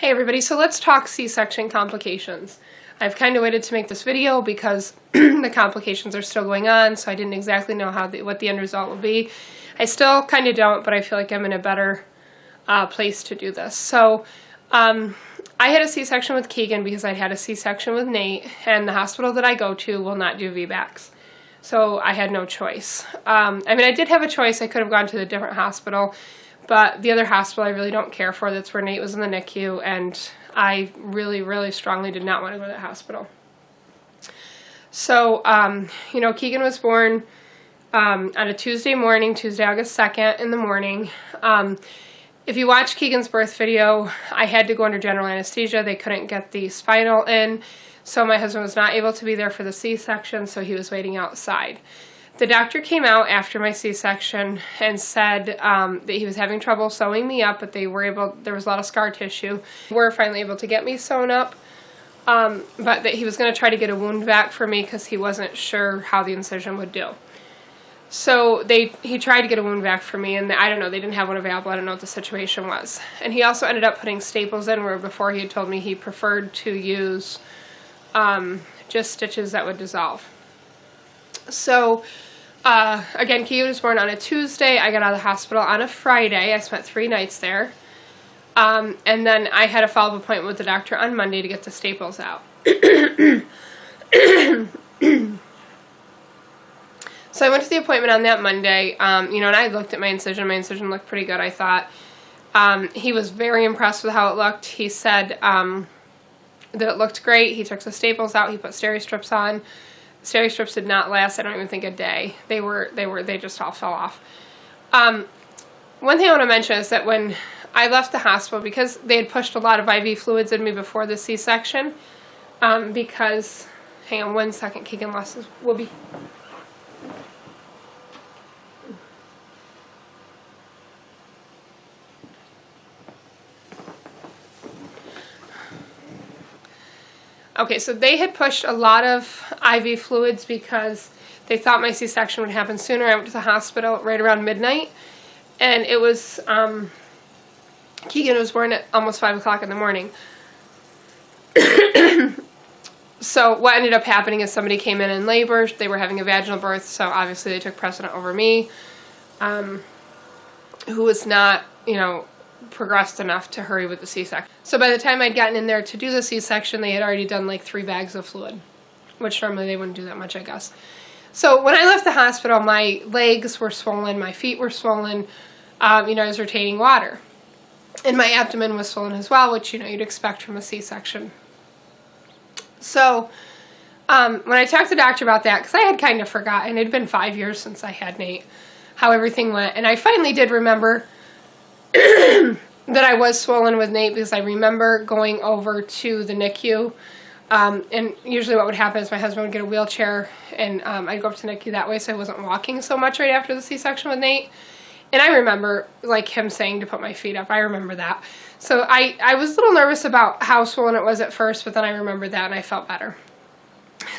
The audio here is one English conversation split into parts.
Hey everybody, so let's talk C-section complications. I've kind of waited to make this video because the complications are still going on, so I didn't exactly know what the end result will be. I still kind of don't, but I feel like I'm in a better place to do this. So I had a C-section with Keegan because I'd had a C-section with Nate, and the hospital that I go to will not do VBACs. So I had no choice. I mean, I did have a choice. I could have gone to a different hospital, but the other hospital I really don't care for. That's where Nate was in the NICU, and I really, really strongly did not want to go to that hospital. So, you know, Keegan was born on a Tuesday morning, Tuesday, August 2nd in the morning. If you watch Keegan's birth video, I had to go under general anesthesia. They couldn't get the spinal in, so my husband was not able to be there for the C-section, so he was waiting outside. The doctor came out after my C-section and said that he was having trouble sewing me up, but there was a lot of scar tissue. They were finally able to get me sewn up, but that he was going to try to get a wound vac for me because he wasn't sure how the incision would do. So he tried to get a wound vac for me, and I don't know, they didn't have one available. I don't know what the situation was. And he also ended up putting staples in, where before he had told me he preferred to use just stitches that would dissolve. So, again, Keegan was born on a Tuesday. I got out of the hospital on a Friday. I spent 3 nights there. And then I had a follow-up appointment with the doctor on Monday to get the staples out. So I went to the appointment on that Monday, you know, and I looked at my incision. My incision looked pretty good, I thought. He was very impressed with how it looked. He said that it looked great. He took the staples out. He put steri-strips on. Steri-strips did not last, I don't even think, a day. They just all fell off. One thing I want to mention is that when I left the hospital, because they had pushed a lot of IV fluids in me before the C-section, because, hang on one second, Keegan lost his whoopee. Okay, so they had pushed a lot of IV fluids because they thought my C-section would happen sooner. I went to the hospital right around midnight, and it was, Keegan was born at almost 5 o'clock in the morning. So what ended up happening is somebody came in labor. They were having a vaginal birth, so obviously they took precedent over me, who was not, you know, progressed enough to hurry with the C-section. So by the time I'd gotten in there to do the C-section, they had already done like 3 bags of fluid, which normally they wouldn't do that much, I guess. So when I left the hospital, my legs were swollen, my feet were swollen, you know, I was retaining water. And my abdomen was swollen as well, which, you know, you'd expect from a C-section. So when I talked to the doctor about that, because I had kind of forgotten, it had been 5 years since I had Nate, how everything went. And I finally did remember that I was swollen with Nate, because I remember going over to the NICU, and usually what would happen is my husband would get a wheelchair, and I'd go up to the NICU that way, so I wasn't walking so much right after the C-section with Nate. And I remember, like, him saying to put my feet up. I remember that. So I was a little nervous about how swollen it was at first, but then I remembered that, and I felt better.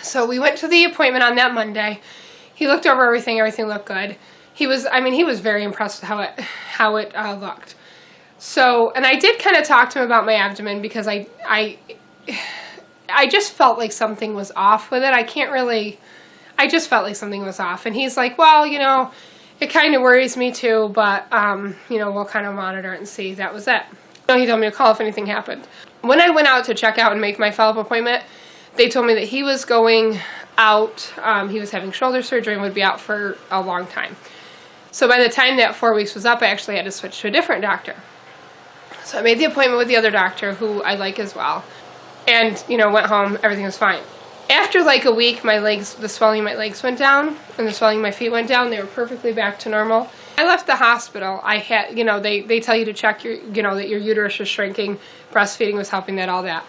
So we went to the appointment on that Monday. He looked over everything. Everything looked good. He was very impressed with how it looked. So, and I did kind of talk to him about my abdomen, because I just felt like something was off with it. I just felt like something was off. And he's like, well, you know, it kind of worries me too, but, you know, we'll kind of monitor it and see. That was it. So he told me to call if anything happened. When I went out to check out and make my follow-up appointment, they told me that he was going out, he was having shoulder surgery and would be out for a long time. So by the time that 4 weeks was up, I actually had to switch to a different doctor. So I made the appointment with the other doctor, who I like as well, and, you know, went home. Everything was fine. After like a week, the swelling in my legs went down, and the swelling in my feet went down. They were perfectly back to normal. I left the hospital. I had, you know, they tell you to check your, you know, that your uterus is shrinking. Breastfeeding was helping that, all that.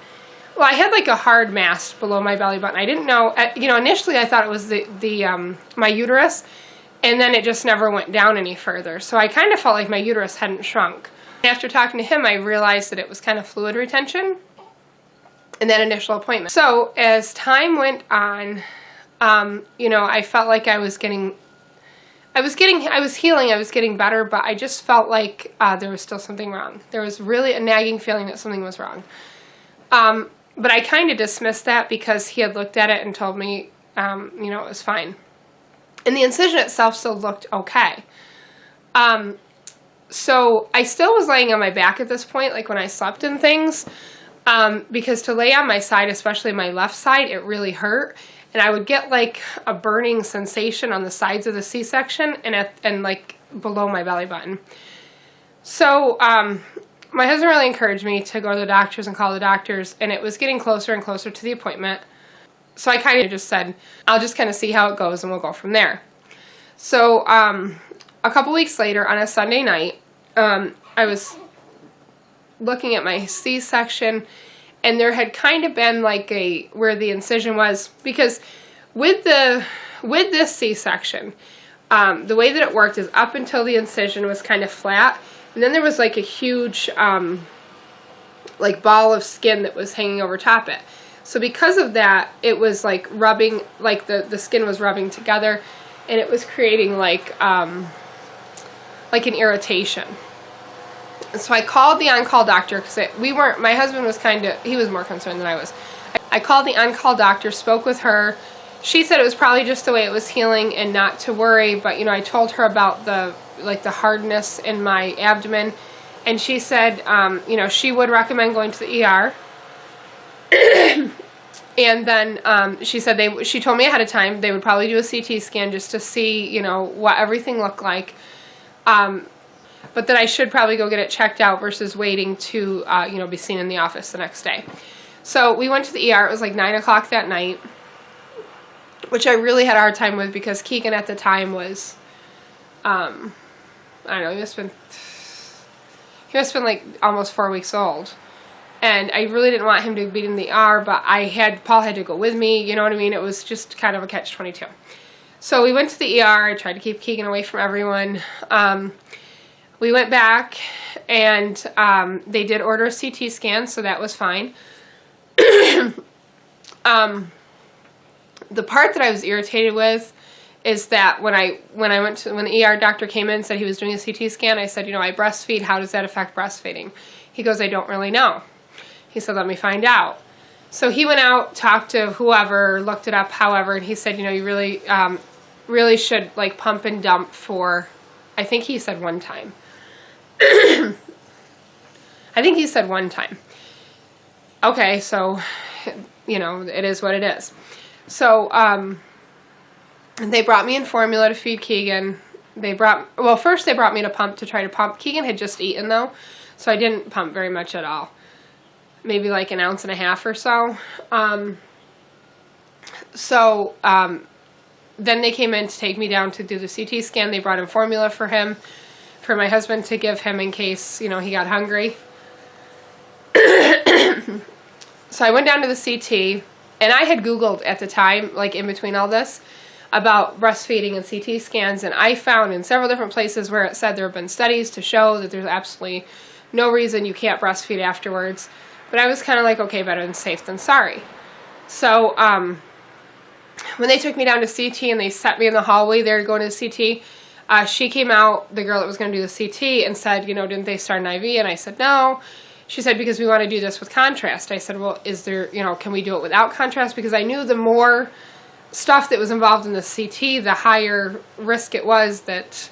Well, I had like a hard mass below my belly button. I didn't know, you know, initially I thought it was my uterus, and then it just never went down any further. So I kind of felt like my uterus hadn't shrunk. After talking to him, I realized that it was kind of fluid retention in that initial appointment. So as time went on, you know, I felt like I was getting I was healing, I was getting better, but I just felt like there was still something wrong. There was really a nagging feeling that something was wrong. But I kind of dismissed that because he had looked at it and told me, you know, it was fine. And the incision itself still looked okay. So I still was laying on my back at this point, like when I slept and things, because to lay on my side, especially my left side, it really hurt. And I would get like a burning sensation on the sides of the C-section and like below my belly button. So my husband really encouraged me to go to the doctors and call the doctors, and it was getting closer and closer to the appointment. So I kind of just said, I'll just kind of see how it goes and we'll go from there. So a couple weeks later on a Sunday night, I was looking at my C-section, and there had kind of been like where the incision was, because with this C-section, the way that it worked is up until the incision was kind of flat, and then there was like a huge like ball of skin that was hanging over top it. So because of that, it was like rubbing, like the skin was rubbing together, and it was creating like an irritation. So I called the on-call doctor because my husband was he was more concerned than I was. I called the on-call doctor, spoke with her. She said it was probably just the way it was healing and not to worry, but you know, I told her about the hardness in my abdomen, and she said, you know, she would recommend going to the ER. And then she said she told me ahead of time they would probably do a CT scan just to see, you know, what everything looked like. But that I should probably go get it checked out versus waiting to, you know, be seen in the office the next day. So we went to the ER. It was like 9 o'clock that night, which I really had a hard time with because Keegan at the time was, I don't know, he must have been like almost 4 weeks old. And I really didn't want him to be in the ER, but Paul had to go with me, you know what I mean? It was just kind of a catch-22. So we went to the ER. I tried to keep Keegan away from everyone. We went back, and they did order a CT scan, so that was fine. The part that I was irritated with is that when the ER doctor came in and said he was doing a CT scan, I said, you know, I breastfeed. How does that affect breastfeeding? He goes, I don't really know. He said, let me find out. So he went out, talked to whoever, looked it up, however, and he said, you know, you really should like pump and dump for, I think he said one time. I think he said one time. Okay, so, you know, it is what it is. So, they brought me in formula to feed Keegan. First they brought me to pump to try to pump. Keegan had just eaten though, so I didn't pump very much at all. Maybe like 1.5 ounces or so. Then they came in to take me down to do the CT scan. They brought in formula for my husband to give him in case, you know, he got hungry. So I went down to the CT, and I had Googled at the time, like in between all this, about breastfeeding and CT scans, and I found in several different places where it said there have been studies to show that there's absolutely no reason you can't breastfeed afterwards. But I was kind of like, okay, better than safe than sorry. So when they took me down to CT and they set me in the hallway there to go to the CT, she came out, the girl that was going to do the CT, and said, you know, didn't they start an IV? And I said, no. She said, because we want to do this with contrast. I said, well, is there, you know, can we do it without contrast? Because I knew the more stuff that was involved in the CT, the higher risk it was that,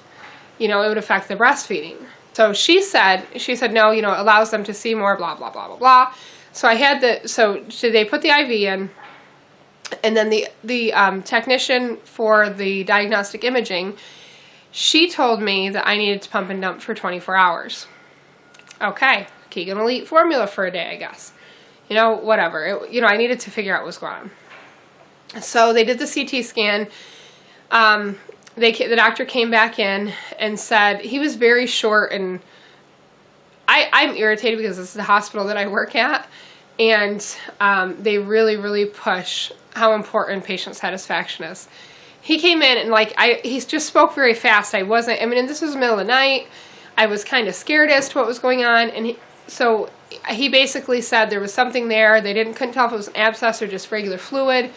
you know, it would affect the breastfeeding. So she said, no, you know, it allows them to see more, blah, blah, blah, blah, blah. So they put the IV in, and then the technician for the diagnostic imaging, she told me that I needed to pump and dump for 24 hours. Okay, Keegan will eat formula for a day, I guess. You know, whatever. I needed to figure out what was going on. So they did the CT scan. The doctor came back in and said, he was very short, and I'm irritated because this is the hospital that I work at, and they really, really push how important patient satisfaction is. He came in and he just spoke very fast. And this was the middle of the night. I was kind of scared as to what was going on, and he basically said there was something there. They couldn't tell if it was an abscess or just regular fluid.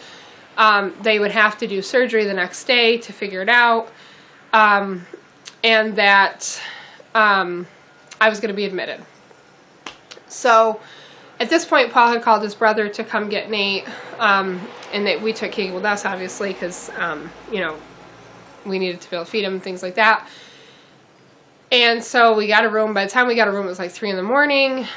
They would have to do surgery the next day to figure it out. and that I was going to be admitted. So at this point, Paul had called his brother to come get Nate, and that we took Keegan with us, obviously, because, you know, we needed to be able to feed him and things like that. And so we got a room. By the time we got a room, it was like 3 in the morning.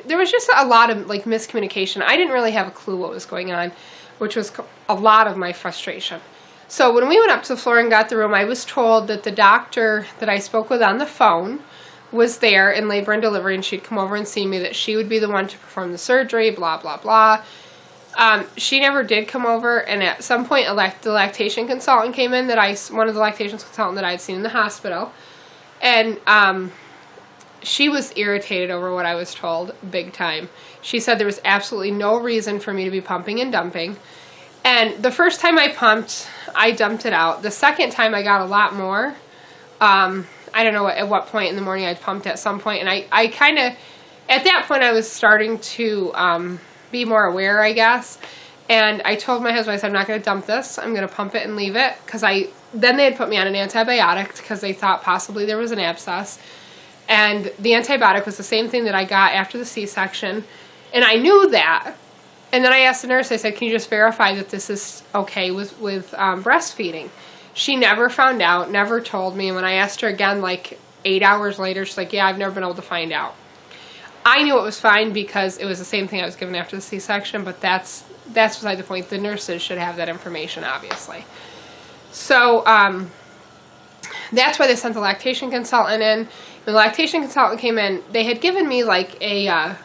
There was just a lot of, like, miscommunication. I didn't really have a clue what was going on, which was a lot of my frustration. So when we went up to the floor and got the room, I was told that the doctor that I spoke with on the phone was there in labor and delivery, and she'd come over and see me, that she would be the one to perform the surgery, blah, blah, blah. She never did come over, and at some point the lactation consultant came in, one of the lactation consultants that I had seen in the hospital, and she was irritated over what I was told, big time. She said there was absolutely no reason for me to be pumping and dumping. And the first time I pumped, I dumped it out. The second time I got a lot more. I don't know at what point in the morning I pumped at some point. And I kind of, at that point I was starting to be more aware, I guess. And I told my husband, I said, I'm not going to dump this. I'm going to pump it and leave it. Because then they had put me on an antibiotic because they thought possibly there was an abscess. And the antibiotic was the same thing that I got after the C-section. And I knew that. And then I asked the nurse, I said, can you just verify that this is okay with breastfeeding? She never found out, never told me. And when I asked her again, like 8 hours later, she's like, yeah, I've never been able to find out. I knew it was fine because it was the same thing I was given after the C-section, but that's beside the point. The nurses should have that information, obviously. So that's why they sent the lactation consultant in. When the lactation consultant came in, they had given me like a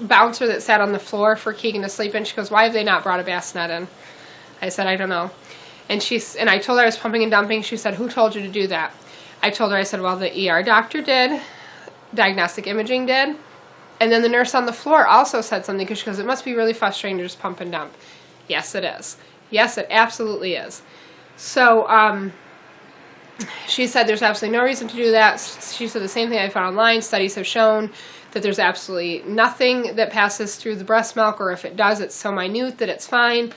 bouncer that sat on the floor for Keegan to sleep in. She goes, why have they not brought a bassinet in? I said, I don't know. And I told her I was pumping and dumping. She said, who told you to do that? I told her, I said, well, the ER doctor did, diagnostic imaging did, and then the nurse on the floor also said something, because she goes, it must be really frustrating to just pump and dump. Yes, it is. Yes, it absolutely is. So she said there's absolutely no reason to do that. She said the same thing I found online. Studies have shown that there's absolutely nothing that passes through the breast milk, or if it does, it's so minute that it's fine.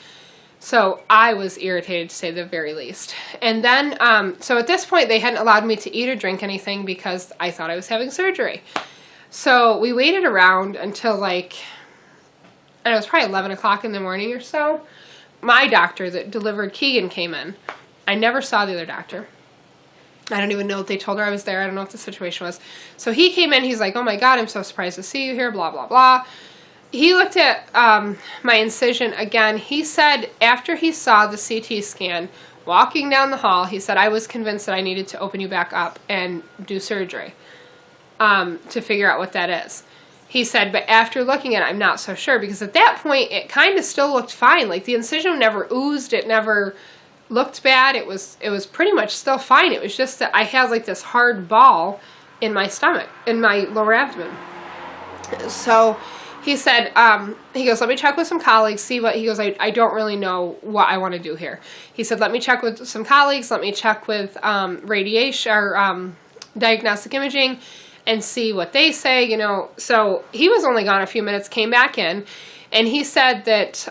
So I was irritated, to say the very least. And then, so at this point, they hadn't allowed me to eat or drink anything because I thought I was having surgery. So we waited around until like, I don't know, it was probably 11 o'clock in the morning or so. My doctor that delivered Keegan came in. I never saw the other doctor. I don't even know if they told her I was there. I don't know what the situation was. So he came in. He's like, oh my God, I'm so surprised to see you here, blah, blah, blah. He looked at my incision again. He said after he saw the CT scan, walking down the hall, he said, I was convinced that I needed to open you back up and do surgery to figure out what that is. He said, but after looking at it, I'm not so sure, because at that point, it kind of still looked fine. Like the incision never oozed. It never looked bad. It was pretty much still fine. It was just that I had like this hard ball in my stomach, in my lower abdomen. So he said, he goes, let me check with some colleagues, see what, he goes, I don't really know what I want to do here. He said, let me check with some colleagues, let me check with radiation or diagnostic imaging and see what they say, you know. So he was only gone a few minutes, came back in, and he said that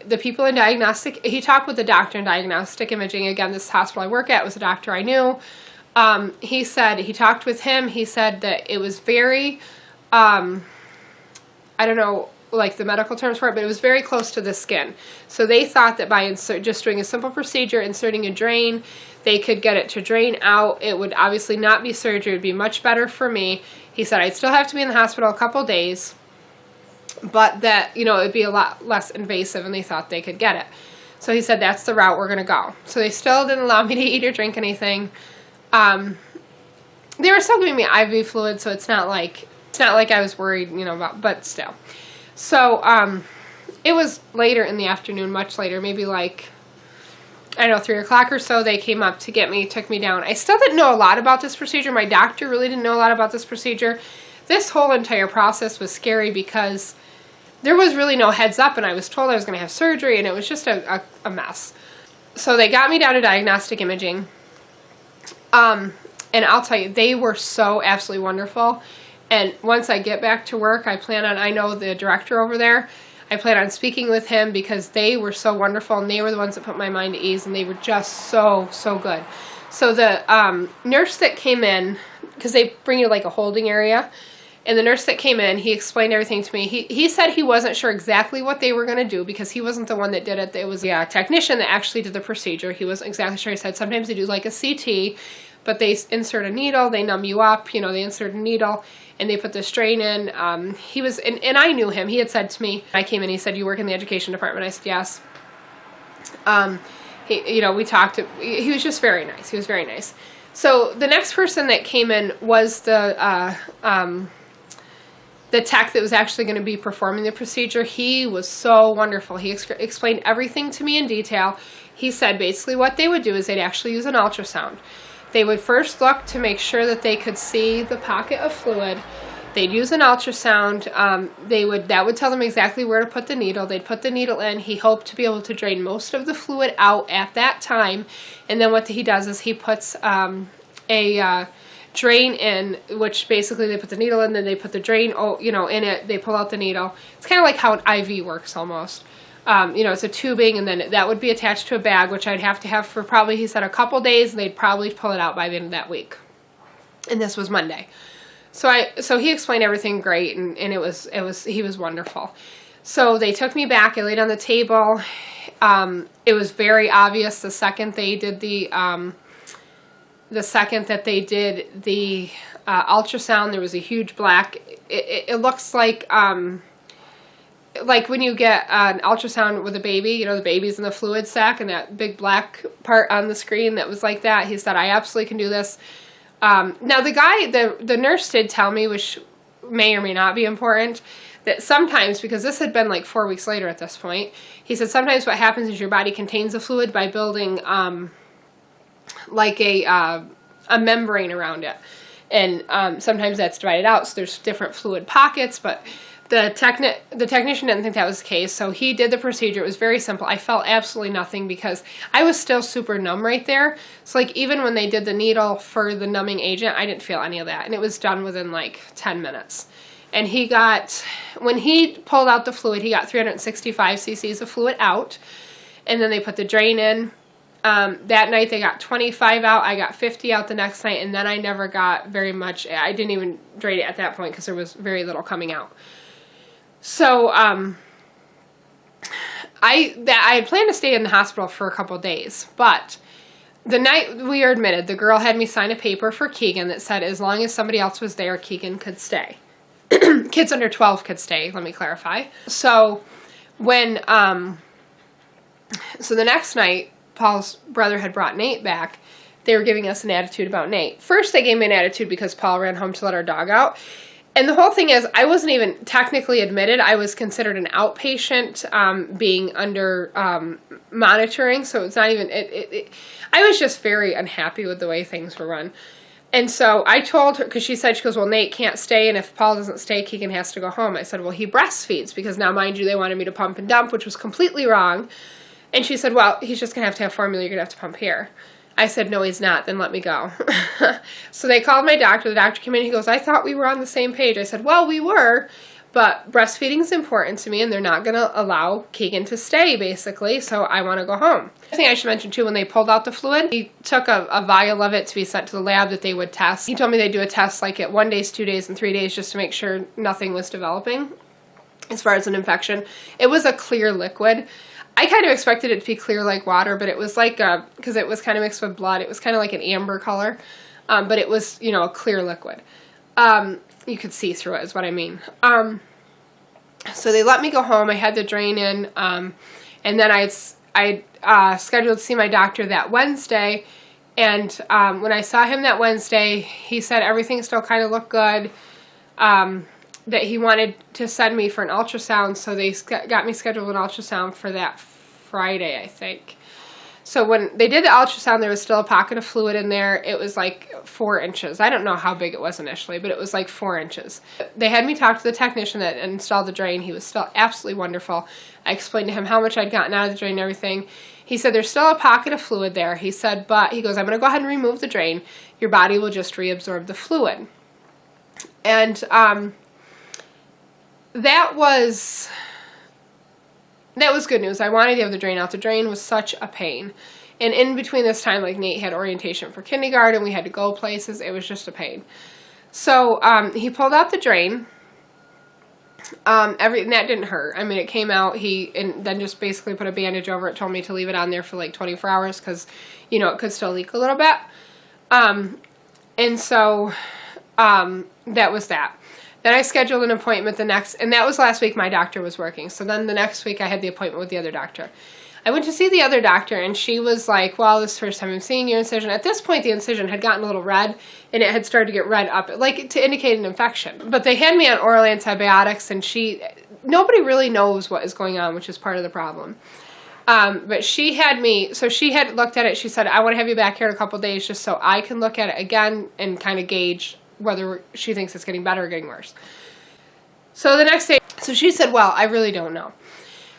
the people in diagnostic, he talked with the doctor in diagnostic imaging. Again, this hospital I work at was a doctor I knew. He said, he talked with him, he said that it was very, I don't know, like the medical terms for it, but it was very close to the skin. So they thought that by just doing a simple procedure, inserting a drain, they could get it to drain out. It would obviously not be surgery. It would be much better for me. He said I'd still have to be in the hospital a couple days, but that, you know, it would be a lot less invasive, and they thought they could get it. So he said that's the route we're going to go. So they still didn't allow me to eat or drink anything. They were still giving me IV fluid, so it's not like I was worried, you know, about, but still. So, it was later in the afternoon, much later, maybe like, I don't know, 3 o'clock or so, they came up to get me, took me down. I still didn't know a lot about this procedure. My doctor really didn't know a lot about this procedure. This whole entire process was scary because there was really no heads up, and I was told I was going to have surgery, and it was just a mess. So they got me down to diagnostic imaging. And I'll tell you, they were so absolutely wonderful. And once I get back to work, I know the director over there, I plan on speaking with him because they were so wonderful, and they were the ones that put my mind at ease, and they were just so good. So the nurse that came in, because they bring you like a holding area, and the nurse that came in, he explained everything to me. He said he wasn't sure exactly what they were going to do because he wasn't the one that did it. It was the technician that actually did the procedure. He wasn't exactly sure. He said sometimes they do like a CT, but they insert a needle, they numb you up, you know, they insert a needle, and they put the strain in. He was, and I knew him. He had said to me, I came in, he said, "You work in the education department?" I said, "Yes." You know, we talked. He was just very nice. He was very nice. So the next person that came in was the tech that was actually going to be performing the procedure. He was so wonderful. He explained everything to me in detail. He said basically what they would do is they'd actually use an ultrasound. They would first look to make sure that they could see the pocket of fluid. They'd use an ultrasound. That would tell them exactly where to put the needle. They'd put the needle in. He hoped to be able to drain most of the fluid out at that time. And then what he does is he puts a drain in, which basically they put the needle in, then they put the drain, in it. They pull out the needle. It's kind of like how an IV works almost. It's a tubing, and then that would be attached to a bag, which I'd have to have for probably, he said, a couple days, and they'd probably pull it out by the end of that week. And this was Monday. So he explained everything great, and he was wonderful. So they took me back. I laid on the table. It was very obvious the second they did the ultrasound, there was a huge black. It looks like when you get an ultrasound with a baby, you know, the baby's in the fluid sac, and that big black part on the screen that was like that. He said, "I absolutely can do this." Now the nurse did tell me, which may or may not be important, that sometimes, because this had been like 4 weeks later at this point, he said sometimes what happens is your body contains the fluid by building like a membrane around it. And sometimes that's divided out, so there's different fluid pockets, but the technician didn't think that was the case, so he did the procedure. It was very simple. I felt absolutely nothing because I was still super numb right there. So like even when they did the needle for the numbing agent, I didn't feel any of that, and it was done within like 10 minutes. And when he pulled out the fluid, he got 365 cc's of fluid out, and then they put the drain in. That night they got 25 out. I got 50 out the next night, and then I never got very much. I didn't even drain it at that point because there was very little coming out. So I had planned to stay in the hospital for a couple of days, but the night we were admitted, the girl had me sign a paper for Keegan that said as long as somebody else was there, Keegan could stay. Kids under 12 could stay, let me clarify. So the next night, Paul's brother had brought Nate back. They were giving us an attitude about Nate. First, they gave me an attitude because Paul ran home to let our dog out. And the whole thing is, I wasn't even technically admitted. I was considered an outpatient, being under monitoring. So it's not even, I was just very unhappy with the way things were run. And so I told her, because she goes, well, Nate can't stay, and if Paul doesn't stay, Keegan has to go home. I said, well, he breastfeeds, because now, mind you, they wanted me to pump and dump, which was completely wrong. And she said, well, he's just going to have formula. You're going to have to pump here. I said, no, he's not. Then let me go. So they called my doctor. The doctor came in. He goes, I thought we were on the same page. I said, well, we were, but breastfeeding is important to me, and they're not going to allow Keegan to stay, basically, so I want to go home. I think I should mention, too, when they pulled out the fluid, he took a vial of it to be sent to the lab that they would test. He told me they'd do a test like at 1 day, 2 days, and 3 days just to make sure nothing was developing as far as an infection. It was a clear liquid. I kind of expected it to be clear like water, but it was like, because it was kind of mixed with blood, it was kind of like an amber color, but it was, a clear liquid. You could see through it is what I mean. So they let me go home. I had the drain in, and then I scheduled to see my doctor that Wednesday, and when I saw him that Wednesday, he said everything still kind of looked good, that he wanted to send me for an ultrasound, so they got me scheduled an ultrasound for that Friday, I think. So when they did the ultrasound, there was still a pocket of fluid in there. It was like 4 inches. I don't know how big it was initially, but it was like 4 inches. They had me talk to the technician that installed the drain. He was still absolutely wonderful. I explained to him how much I'd gotten out of the drain and everything. He said, there's still a pocket of fluid there. He said, but he goes, I'm going to go ahead and remove the drain. Your body will just reabsorb the fluid. And that was that was good news. I wanted to have the drain out. The drain was such a pain. And in between this time, like Nate had orientation for kindergarten, we had to go places. It was just a pain. So he pulled out the drain. That didn't hurt. I mean, it came out. And then just basically put a bandage over it. Told me to leave it on there for like 24 hours because, you know, it could still leak a little bit. And so that was that. Then I scheduled an appointment and that was last week my doctor was working. So then the next week I had the appointment with the other doctor. I went to see the other doctor and she was like, well, this is the first time I'm seeing your incision. At this point, the incision had gotten a little red and it had started to get red up, like to indicate an infection. But they had me on oral antibiotics and nobody really knows what is going on, which is part of the problem. But she had looked at it. She said, I want to have you back here in a couple of days just so I can look at it again and kind of gauge whether she thinks it's getting better or getting worse. So the next day, so she said, well, I really don't know.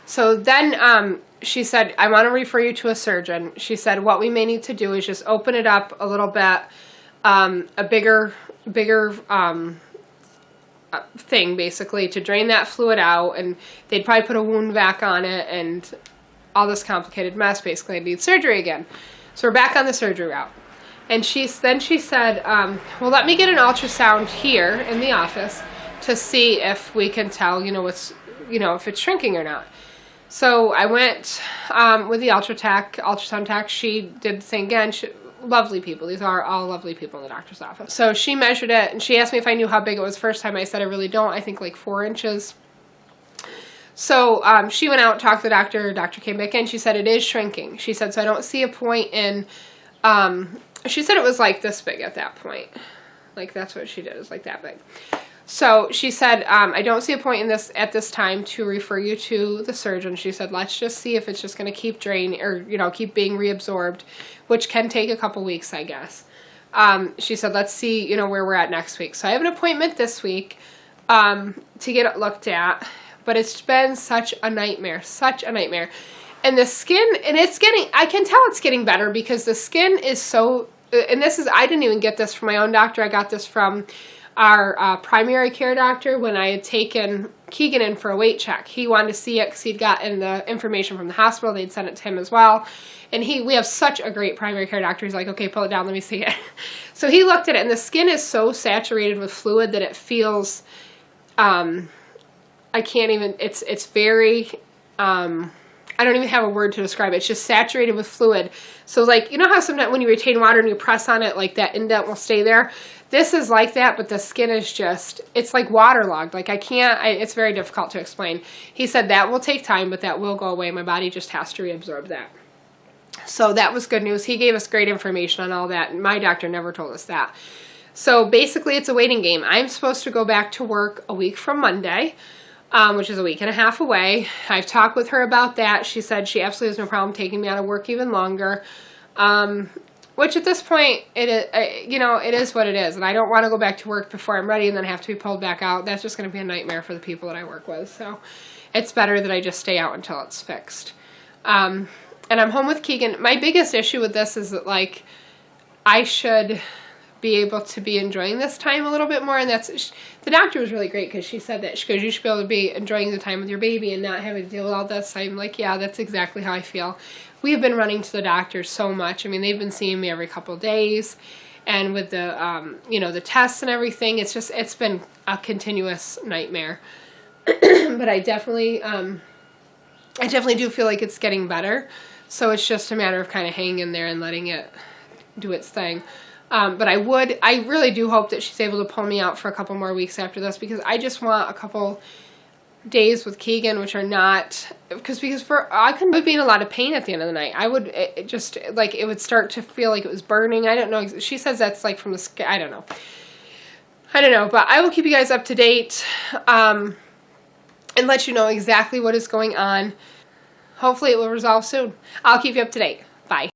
So then she said, I want to refer you to a surgeon. She said, what we may need to do is just open it up a little bit, a bigger thing, basically, to drain that fluid out. And they'd probably put a wound vac on it and all this complicated mess. Basically, I need surgery again. So we're back on the surgery route. And she said, well, let me get an ultrasound here in the office to see if we can tell, if it's shrinking or not. So I went with the ultrasound tech. She did the thing again. Lovely people. These are all lovely people in the doctor's office. So she measured it, and she asked me if I knew how big it was first time. I said I really don't. I think like 4 inches. So she went out, talked to the doctor. The doctor came back in. She said it is shrinking. She said, so I don't see a point in... she said it was like this big at that point. Like that's what she did. It was like that big. So she said, I don't see a point in this at this time to refer you to the surgeon. She said, let's just see if it's just going to keep draining or, keep being reabsorbed, which can take a couple weeks, I guess. She said, let's see, where we're at next week. So I have an appointment this week to get it looked at, but it's been such a nightmare. And the skin, I can tell it's getting better because the skin is so, and I didn't even get this from my own doctor. I got this from our primary care doctor when I had taken Keegan in for a weight check. He wanted to see it because he'd gotten the information from the hospital. They'd sent it to him as well. And we have such a great primary care doctor. He's like, okay, pull it down, let me see it. So he looked at it, and the skin is so saturated with fluid that it feels, I can't even, it's very, I don't even have a word to describe it. It's just saturated with fluid. So like, how sometimes when you retain water and you press on it, like that indent will stay there? This is like that, but the skin is just, it's like waterlogged. Like it's very difficult to explain. He said that will take time, but that will go away. My body just has to reabsorb that. So that was good news. He gave us great information on all that. My doctor never told us that. So basically it's a waiting game. I'm supposed to go back to work a week from Monday. Which is a week and a half away. I've talked with her about that. She said she absolutely has no problem taking me out of work even longer. Which at this point, it is what it is. And I don't want to go back to work before I'm ready and then have to be pulled back out. That's just going to be a nightmare for the people that I work with. So it's better that I just stay out until it's fixed. And I'm home with Keegan. My biggest issue with this is that, like, I should be able to be enjoying this time a little bit more, and the doctor was really great because she said that you should be able to be enjoying the time with your baby and not having to deal with all this. I'm like, yeah, that's exactly how I feel. We've been running to the doctor so much. I mean, they've been seeing me every couple of days, and with the the tests and everything, it's been a continuous nightmare. But I definitely do feel like it's getting better. So it's just a matter of kind of hanging in there and letting it do its thing. But I really do hope that she's able to pull me out for a couple more weeks after this, because I just want a couple days with Keegan, which are not, because I would be in a lot of pain at the end of the night. It would start to feel like it was burning. I don't know. She says that's like from the skin. I don't know, but I will keep you guys up to date, and let you know exactly what is going on. Hopefully it will resolve soon. I'll keep you up to date. Bye.